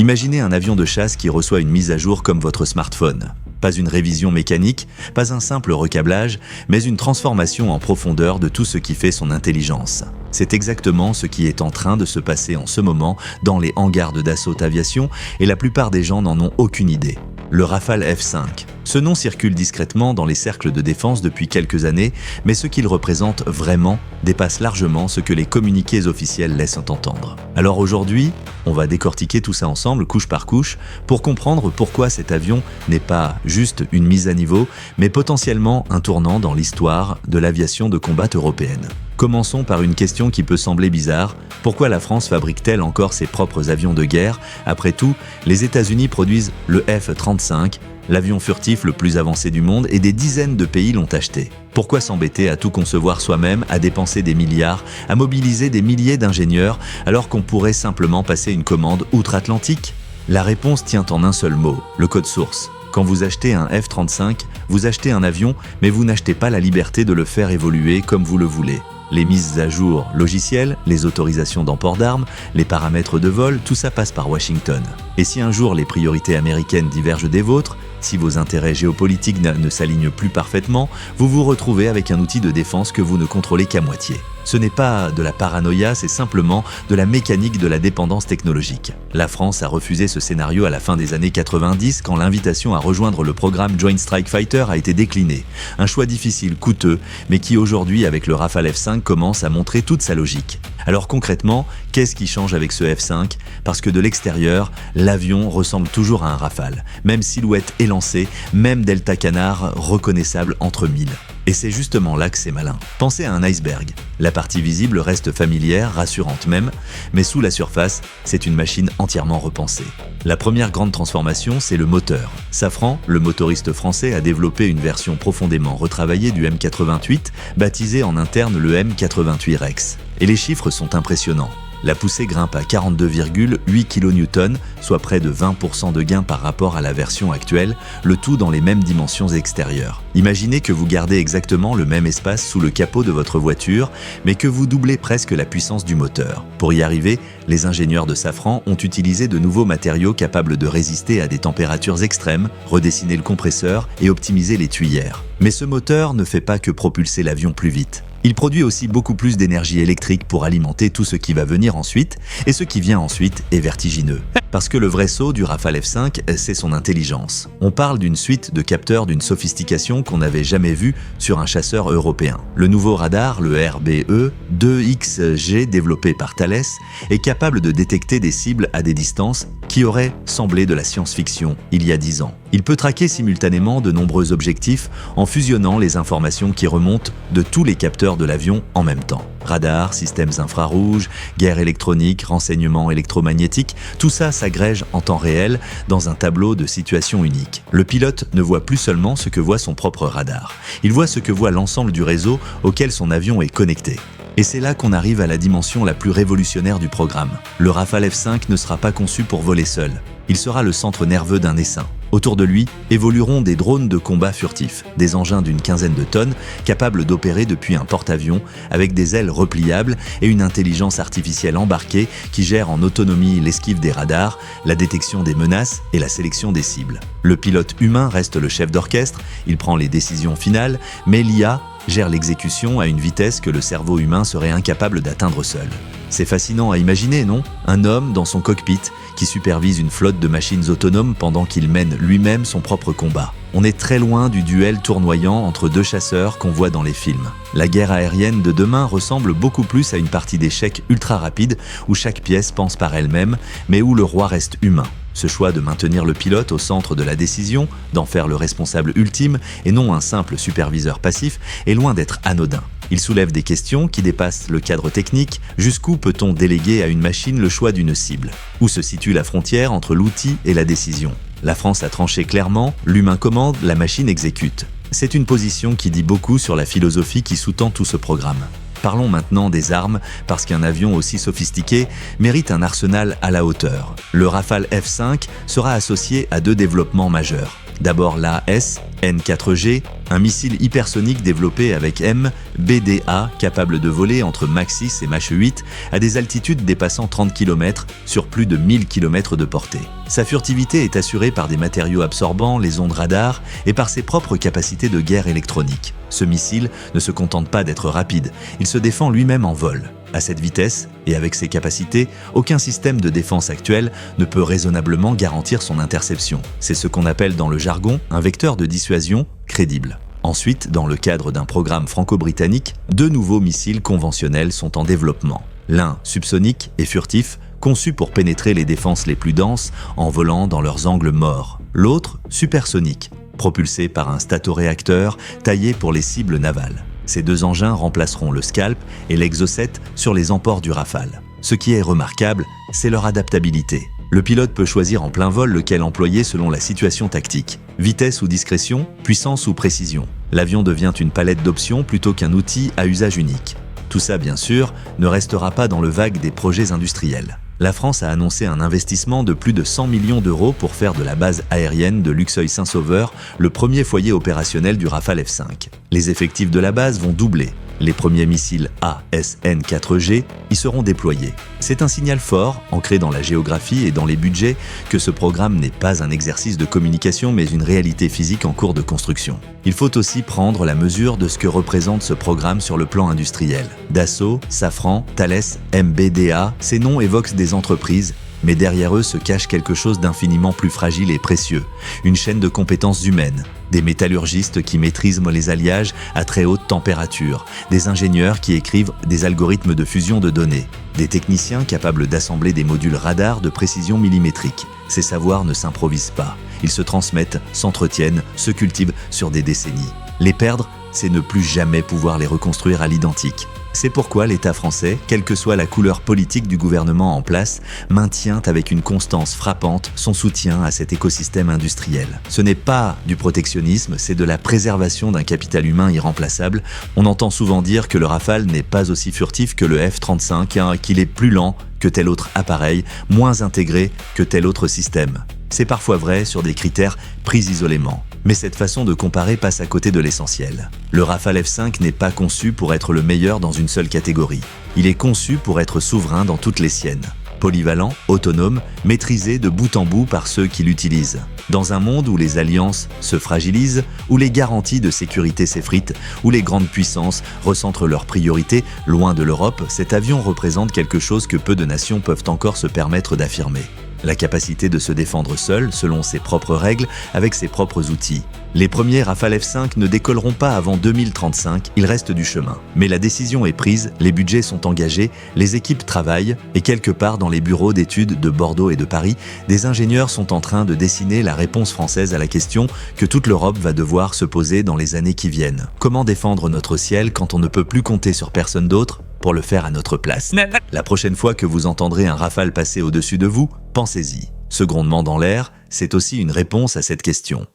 Imaginez un avion de chasse qui reçoit une mise à jour comme votre smartphone. Pas une révision mécanique, pas un simple recablage, mais une transformation en profondeur de tout ce qui fait son intelligence. C'est exactement ce qui est en train de se passer en ce moment dans les hangars de Dassault Aviation et la plupart des gens n'en ont aucune idée. Le Rafale F5. Ce nom circule discrètement dans les cercles de défense depuis quelques années, mais ce qu'il représente vraiment dépasse largement ce que les communiqués officiels laissent entendre. Alors aujourd'hui, on va décortiquer tout ça ensemble, couche par couche, pour comprendre pourquoi cet avion n'est pas juste une mise à niveau, mais potentiellement un tournant dans l'histoire de l'aviation de combat européenne. Commençons par une question qui peut sembler bizarre. Pourquoi la France fabrique-t-elle encore ses propres avions de guerre? Après tout, les États-Unis produisent le F-35, l'avion furtif le plus avancé du monde, et des dizaines de pays l'ont acheté. Pourquoi s'embêter à tout concevoir soi-même, à dépenser des milliards, à mobiliser des milliers d'ingénieurs, alors qu'on pourrait simplement passer une commande outre-Atlantique? La réponse tient en un seul mot, le code source. Quand vous achetez un F-35, vous achetez un avion, mais vous n'achetez pas la liberté de le faire évoluer comme vous le voulez. Les mises à jour logicielles, les autorisations d'emport d'armes, les paramètres de vol, tout ça passe par Washington. Et si un jour les priorités américaines divergent des vôtres, si vos intérêts géopolitiques ne s'alignent plus parfaitement, vous vous retrouvez avec un outil de défense que vous ne contrôlez qu'à moitié. Ce n'est pas de la paranoïa, c'est simplement de la mécanique de la dépendance technologique. La France a refusé ce scénario à la fin des années 90 quand l'invitation à rejoindre le programme Joint Strike Fighter a été déclinée. Un choix difficile, coûteux, mais qui aujourd'hui avec le Rafale F5 commence à montrer toute sa logique. Alors concrètement, qu'est-ce qui change avec ce F5? Parce que de l'extérieur, l'avion ressemble toujours à un Rafale. Même silhouette élancée, même Delta Canard reconnaissable entre mille. Et c'est justement là que c'est malin. Pensez à un iceberg. La partie visible reste familière, rassurante même, mais sous la surface, c'est une machine entièrement repensée. La première grande transformation, c'est le moteur. Safran, le motoriste français, a développé une version profondément retravaillée du M88, baptisée en interne le M88 Rex. Et les chiffres sont impressionnants. La poussée grimpe à 42,8 kN, soit près de 20% de gain par rapport à la version actuelle, le tout dans les mêmes dimensions extérieures. Imaginez que vous gardez exactement le même espace sous le capot de votre voiture, mais que vous doublez presque la puissance du moteur. Pour y arriver, les ingénieurs de Safran ont utilisé de nouveaux matériaux capables de résister à des températures extrêmes, redessiner le compresseur et optimiser les tuyères. Mais ce moteur ne fait pas que propulser l'avion plus vite. Il produit aussi beaucoup plus d'énergie électrique pour alimenter tout ce qui va venir ensuite, et ce qui vient ensuite est vertigineux. Parce que le vrai saut du Rafale F5, c'est son intelligence. On parle d'une suite de capteurs d'une sophistication qu'on n'avait jamais vue sur un chasseur européen. Le nouveau radar, le RBE-2XG développé par Thales, est capable de détecter des cibles à des distances qui auraient semblé de la science-fiction il y a 10 ans. Il peut traquer simultanément de nombreux objectifs en fusionnant les informations qui remontent de tous les capteurs de l'avion en même temps. Radar, systèmes infrarouges, guerre électronique, renseignements électromagnétiques, tout ça s'agrège en temps réel dans un tableau de situation unique. Le pilote ne voit plus seulement ce que voit son propre radar, il voit ce que voit l'ensemble du réseau auquel son avion est connecté. Et c'est là qu'on arrive à la dimension la plus révolutionnaire du programme. Le Rafale F5 ne sera pas conçu pour voler seul. Il sera le centre nerveux d'un essaim. Autour de lui évolueront des drones de combat furtifs, des engins d'une quinzaine de tonnes capables d'opérer depuis un porte-avions avec des ailes repliables et une intelligence artificielle embarquée qui gère en autonomie l'esquive des radars, la détection des menaces et la sélection des cibles. Le pilote humain reste le chef d'orchestre, il prend les décisions finales, mais l'IA gère l'exécution à une vitesse que le cerveau humain serait incapable d'atteindre seul. C'est fascinant à imaginer, non? Un homme dans son cockpit qui supervise une flotte de machines autonomes pendant qu'il mène lui-même son propre combat. On est très loin du duel tournoyant entre deux chasseurs qu'on voit dans les films. La guerre aérienne de demain ressemble beaucoup plus à une partie d'échecs ultra rapide où chaque pièce pense par elle-même, mais où le roi reste humain. Ce choix de maintenir le pilote au centre de la décision, d'en faire le responsable ultime et non un simple superviseur passif, est loin d'être anodin. Il soulève des questions qui dépassent le cadre technique. Jusqu'où peut-on déléguer à une machine le choix d'une cible? Où se situe la frontière entre l'outil et la décision? La France a tranché clairement, l'humain commande, la machine exécute. C'est une position qui dit beaucoup sur la philosophie qui sous-tend tout ce programme. Parlons maintenant des armes, parce qu'un avion aussi sophistiqué mérite un arsenal à la hauteur. Le Rafale F5 sera associé à deux développements majeurs. D'abord l'AS, AS-N4G, un missile hypersonique développé avec MBDA capable de voler entre Mach 6 et Mach 8 à des altitudes dépassant 30 km sur plus de 1000 km de portée. Sa furtivité est assurée par des matériaux absorbant les ondes radar et par ses propres capacités de guerre électronique. Ce missile ne se contente pas d'être rapide, il se défend lui-même en vol. À cette vitesse, et avec ses capacités, aucun système de défense actuel ne peut raisonnablement garantir son interception. C'est ce qu'on appelle dans le jargon un vecteur de dissuasion crédible. Ensuite, dans le cadre d'un programme franco-britannique, 2 nouveaux missiles conventionnels sont en développement. L'un, subsonique et furtif, conçu pour pénétrer les défenses les plus denses en volant dans leurs angles morts. L'autre, supersonique, propulsé par un statoréacteur taillé pour les cibles navales. Ces 2 engins remplaceront le Scalp et l'Exocet sur les emports du Rafale. Ce qui est remarquable, c'est leur adaptabilité. Le pilote peut choisir en plein vol lequel employer selon la situation tactique. Vitesse ou discrétion, puissance ou précision. L'avion devient une palette d'options plutôt qu'un outil à usage unique. Tout ça, bien sûr, ne restera pas dans le vague des projets industriels. La France a annoncé un investissement de plus de 100 millions d'euros pour faire de la base aérienne de Luxeuil-Saint-Sauveur le premier foyer opérationnel du Rafale F5. Les effectifs de la base vont doubler. Les premiers missiles AS-N4G y seront déployés. C'est un signal fort, ancré dans la géographie et dans les budgets, que ce programme n'est pas un exercice de communication mais une réalité physique en cours de construction. Il faut aussi prendre la mesure de ce que représente ce programme sur le plan industriel. Dassault, Safran, Thales, MBDA, ces noms évoquent des entreprises, mais derrière eux se cache quelque chose d'infiniment plus fragile et précieux, une chaîne de compétences humaines, des métallurgistes qui maîtrisent les alliages à très haute température, des ingénieurs qui écrivent des algorithmes de fusion de données, des techniciens capables d'assembler des modules radar de précision millimétrique. Ces savoirs ne s'improvisent pas, ils se transmettent, s'entretiennent, se cultivent sur des décennies. Les perdre, c'est ne plus jamais pouvoir les reconstruire à l'identique. C'est pourquoi l'État français, quelle que soit la couleur politique du gouvernement en place, maintient avec une constance frappante son soutien à cet écosystème industriel. Ce n'est pas du protectionnisme, c'est de la préservation d'un capital humain irremplaçable. On entend souvent dire que le Rafale n'est pas aussi furtif que le F-35, qu'il est plus lent que tel autre appareil, moins intégré que tel autre système. C'est parfois vrai sur des critères pris isolément. Mais cette façon de comparer passe à côté de l'essentiel. Le Rafale F5 n'est pas conçu pour être le meilleur dans une seule catégorie. Il est conçu pour être souverain dans toutes les siennes. Polyvalent, autonome, maîtrisé de bout en bout par ceux qui l'utilisent. Dans un monde où les alliances se fragilisent, où les garanties de sécurité s'effritent, où les grandes puissances recentrent leurs priorités loin de l'Europe, cet avion représente quelque chose que peu de nations peuvent encore se permettre d'affirmer. La capacité de se défendre seul, selon ses propres règles, avec ses propres outils. Les premiers Rafale F5 ne décolleront pas avant 2035, il reste du chemin. Mais la décision est prise, les budgets sont engagés, les équipes travaillent, et quelque part dans les bureaux d'études de Bordeaux et de Paris, des ingénieurs sont en train de dessiner la réponse française à la question que toute l'Europe va devoir se poser dans les années qui viennent. Comment défendre notre ciel quand on ne peut plus compter sur personne d'autre pour le faire à notre place? La prochaine fois que vous entendrez un Rafale passer au-dessus de vous, pensez-y. Ce grondement dans l'air, c'est aussi une réponse à cette question.